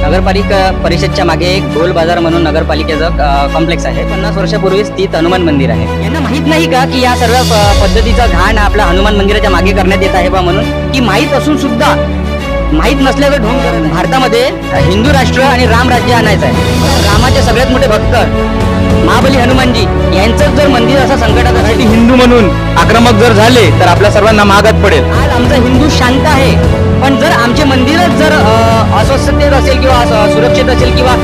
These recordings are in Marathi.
नगरपालिका परिषदच्या मागे एक गोल बाजार म्हणून नगरपालिकेचं कॉम्प्लेक्स आहे. 50 वर्षापूर्वी स्थित हनुमान मंदिर आहे. यांना माहित नाही का की या सर्व पद्धतीचा घाण आपल्या हनुमान मंदिराच्या मागे करण्यात येत आहे बा म्हणून, की माहीत असून सुद्धा माहीत नसल्याचं ढोंग करत. भारतामध्ये हिंदू राष्ट्र आणि राम राज्य आणायचं आहे. रामाचे सगळ्यात मोठे भक्त महाबली हनुमानजी यांचं जर मंदिर असं संकटात असेल, हिंदू म्हणून आक्रमक जर झाले तर आपल्या सर्वांना मागात पडेल. आज आमचा हिंदू शांत आहे, पण जर आमचे मंदिरच जर अस्वस्थतेत असेल किंवा सुरक्षित असेल किंवा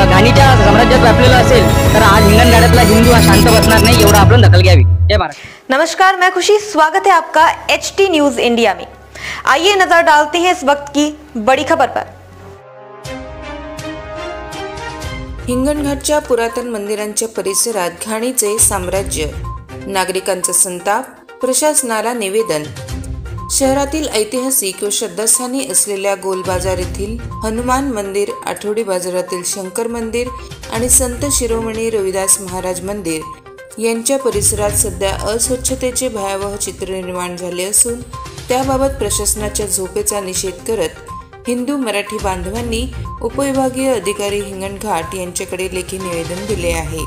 घाणीच्या साम्राज्यात व्यापलेलं असेल तर आज हिंगणघाटातला हिंदू हा शांत बसणार नाही. एवढं आपण दखल घ्यावी. जय महाराष्ट्र. नमस्कार, मैं खुशी, स्वागत है आपका HT न्यूज इंडिया में। आइए नजर डालते हैं इस वक्त की बड़ी खबर पर। हिंगणघाटच्या पुरातन मंदिरांच्या परिसरात घाणीचे साम्राज्य, नागरिकांचा संताप, प्रशासनाला निवेदन। शहरातील ऐतिहासिक व श्रद्धास्थानी असलेल्या गोलबाजार येथील हनुमान मंदिर, आठवडी बाजारातील शंकर मंदिर आणि संत शिरोमणी रविदास महाराज मंदिर यांच्या परिसरात सध्या अस्वच्छतेचे भयावह चित्र निर्माण झाले असून त्याबाबत प्रशासनाच्या झोपेचा निषेध करत हिंदू मराठी बांधवांनी उपविभागीय अधिकारी हिंगणघाट यांच्याकडे लेखी निवेदन दिले आहे।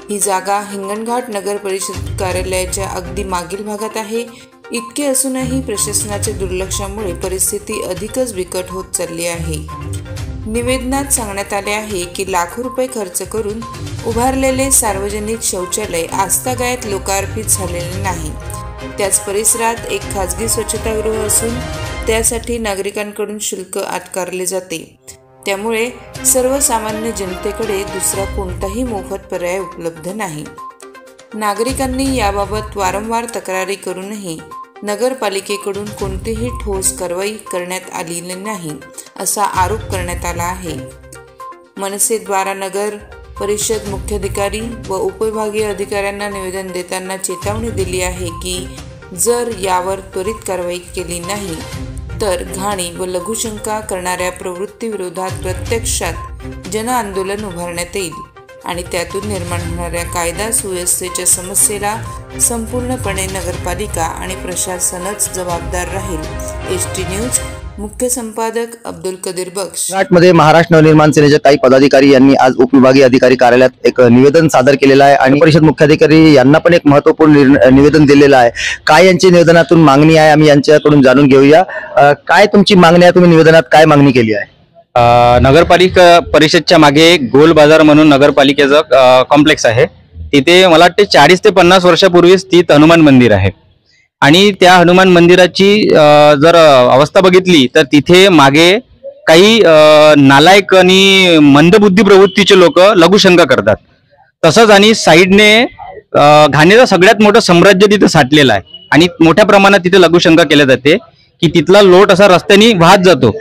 ही जागा हिंगणघाट नगर परिषद कार्यालयाच्या अगदी मागील भागात आहे. इतके असूनही प्रशासनाच्या दुर्लक्षामुळे परिस्थिती अधिकच बिकट होत चालली आहे। निवेदनात सांगण्यात आले आहे की लाखो रुपये खर्च करून उभारलेले सार्वजनिक शौचालय आजतागायत लोकार्पित झालेले नाही। त्याच परिसरात एक खाजगी स्वच्छतागृह असून त्यासाठी नागरिकांकडून शुल्क आकारले जाते। त्यामुळे सर्वसामान्य जनतेकडे दुसरा कोणताही मोफत पर्याय उपलब्ध नाही। नागरिकांनी याबाबत वारंवार तक्रारी करूनही नगरपालिकेकडून कोणतीही ठोस कारवाई करण्यात आलेली नाही असा आरोप करण्यात आला आहे। मनसेद्वारा नगर परिषद मुख्याधिकारी व उपविभागीय अधिकाऱ्यांना निवेदन देताना चेतावणी दिली आहे की जर यावर त्वरित कारवाई केली नाही तर घाणी व लघुशंका करणाऱ्या प्रवृत्तीविरोधात प्रत्यक्षात जनआंदोलन उभारण्यात येईल आणि त्यातून निर्माण होणाऱ्या कायदा सुव्यवस्थेच्या समस्येला संपूर्णपणे नगरपालिका आणि प्रशासनच जबाबदार राहील। HT न्यूज मुख्य संपादक अब्दुल कदीर बक्ष। घाटमध्ये महाराष्ट्र नवनिर्माण सेनेचे काही पदाधिकारी यांनी आज उपविभागीय अधिकारी कार्यालयात एक निवेदन सादर केलेलं आहे आणि परिषद मुख्याधिकारी यांना पण एक महत्त्वपूर्ण निवेदन दिलेलं आहे। काय यांची निवेदनातून मागणी आहे आम्ही यांच्याकडून जाणून घेऊया। काय तुमची मागणी आहे, तुम्ही निवेदनात काय मागणी केली आहे? नगरपालिका परिषदच्या मागे गोल बाजार म्हणून नगरपालिकेचं कॉम्प्लेक्स आहे. तिथे मला वाटते 40 ते 50 वर्षापूर्वी स्थित हनुमान मंदिर आहे आणि त्या हनुमान मंदिराची जर अवस्था बघितली तर तिथे मागे काही नालायक आणि मंदबुद्धी प्रवृत्तीचे लोक लघुशंका करतात. तसंच आणि साईडने घाणीचं सगळ्यात मोठं साम्राज्य तिथे साठलेलं आहे आणि मोठ्या प्रमाणात तिथे लघुशंका केल्या जाते की तिथला लोट असा रस्त्याने वाहत जातो.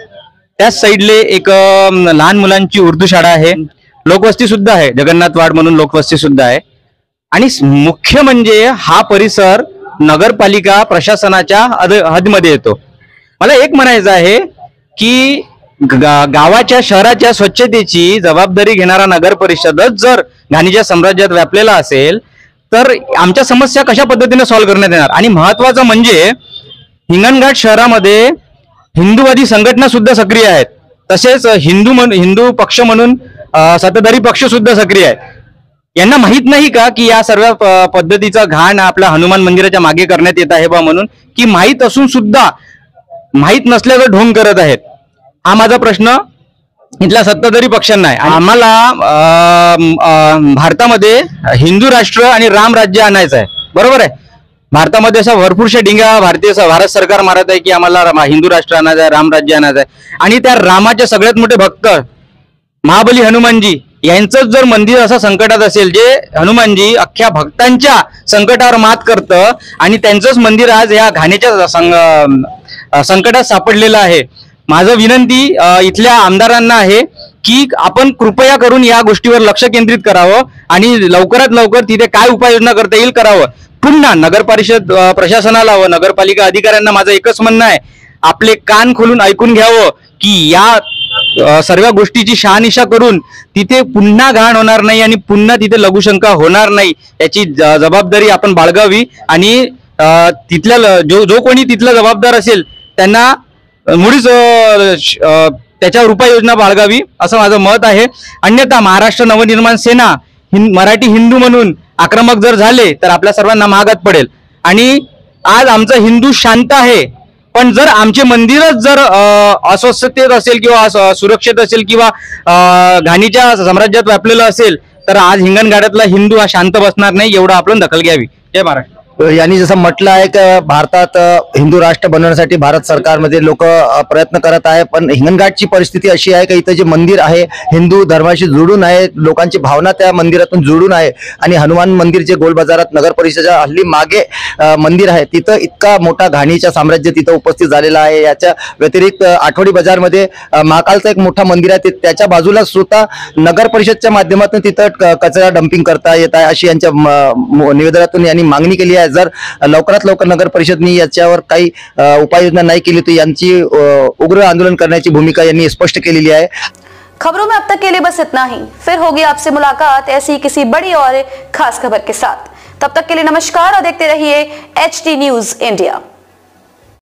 त्याच साईडले एक लहान मुलांची उर्दू शाळा आहे, लोकवस्ती सुद्धा आहे, जगन्नाथवाड म्हणून लोकवस्ती सुद्धा आहे. आणि मुख्य म्हणजे हा परिसर नगरपालिका प्रशासनाच्या हद्दीमध्ये येतो. मला एक म्हणायचं आहे की गावाच्या शहराच्या स्वच्छतेची जबाबदारी घेणारा नगर परिषदच जर घाणीच्या साम्राज्यात व्यापलेला असेल तर आमच्या समस्या कशा पद्धतीने सॉल्व्ह करण्यात येणार? आणि महत्वाचं म्हणजे हिंगणघाट शहरामध्ये हिंदूवादी संघटना सुद्धा सक्रिय आहेत, तसेच हिंदू पक्ष म्हणून सत्ताधारी पक्ष सुद्धा सक्रिय आहेत. यांना माहित नाही का की या सर्व पद्धतीचा घाण आपल्या हनुमान मंदिराच्या मागे करण्यात येत आहे बा म्हणून, की माहीत असून सुद्धा माहीत नसल्याचं ढोंग करत आहेत? हा माझा प्रश्न इथल्या सत्ताधारी पक्षांना आहे. आम्हाला भारतामध्ये हिंदू राष्ट्र आणि राम राज्य आणायचं आहे, बरोबर आहे. भारतामध्ये अशा भरपूरशा डिंग्या भारत सरकार मारत आहे की आम्हाला हिंदू राष्ट्र आणायचं आहे, राम राज्य आणायचं आहे. आणि त्या रामाचे सगळ्यात मोठे भक्त महाबली हनुमानजी यांचं जर मंदिर असं संकटात असेल, जे हनुमानजी अख्ख्या भक्तांच्या संकटावर मात करतं आणि त्यांचंच मंदिर आज या घाणीच्या संकटात सापडलेलं आहे. माझं विनंती इथल्या आमदारांना आहे की आपण कृपया करून या गोष्टीवर लक्ष केंद्रित करावं आणि लवकरात लवकर तिथे काय उपाययोजना करता येईल करावं. पुन्हा नगर परिषद प्रशासनाला व नगरपालिका अधिकाऱ्यांना माझं एकच म्हणणं आहे, आपले कान खोलून ऐकून घ्यावं की या सर्व गोष्टीची शहानिशा करून तिथे पुन्हा घाण होणार नाही आणि पुन्हा तिथे लघुशंका होणार नाही याची जबाबदारी आपण बाळगावी. आणि तिथल्या जो कोणी तिथला जबाबदार असेल त्यांना मुळीच त्याच्यावर उपाययोजना बाळगावी असं माझं मत आहे. अन्यथा महाराष्ट्र नवनिर्माण सेना मराठी हिंदू म्हणून आक्रमक जर झाले तर आपल्या सर्वांना महागात पडेल. आणि आज आमचा हिंदू शांत आहे, पण जर आमचे मंदिरच जर अस्वस्थतेत असेल किंवा सुरक्षित असेल किंवा घाणीच्या साम्राज्यात व्यापलेलं असेल तर आज हिंगणघाटातला हिंदू हा शांत बसणार नाही. एवढं आपण दखल घ्यावी. जय महाराष्ट्र. यांनी जसं म्हटलं आहे की भारतात हिंदू राष्ट्र बनवण्यासाठी भारत सरकारमध्ये लोक प्रयत्न करत आहे, पण हिंगणघाटची परिस्थिती अशी आहे की इथं जे मंदिर आहे हिंदू धर्माशी जुळून आहे, लोकांची भावना त्या मंदिरातून जुळून आहे. आणि हनुमान मंदिर जे गोल बाजारात नगर परिषदेच्या हल्ली मागे मंदिर आहे तिथं इतका मोठा घाणीचा साम्राज्य तिथं उपस्थित झालेला आहे. याच्या व्यतिरिक्त आठवडी बाजारमध्ये महाकालचं एक मोठं मंदिर आहे, त्याच्या बाजूला सुद्धा नगर परिषदच्या माध्यमातून तिथं कचरा डम्पिंग करता येत आहे अशी यांच्या निवेदनातून यांनी मागणी केली आहे. जर लवकरात लवकर नगर परिषदनी याच्यावर काही उपाययोजना नहीं केली तो यांची उग्र आंदोलन करण्याची भूमिका यांनी स्पष्ट केलेली आहे. खबरों में अब तक के लिए बस इतना ही. फिर होगी आपसे मुलाकात ऐसी किसी बड़ी और खास खबर के साथ. तब तक के लिए नमस्कार और देखते रहिए HT न्यूज़ इंडिया.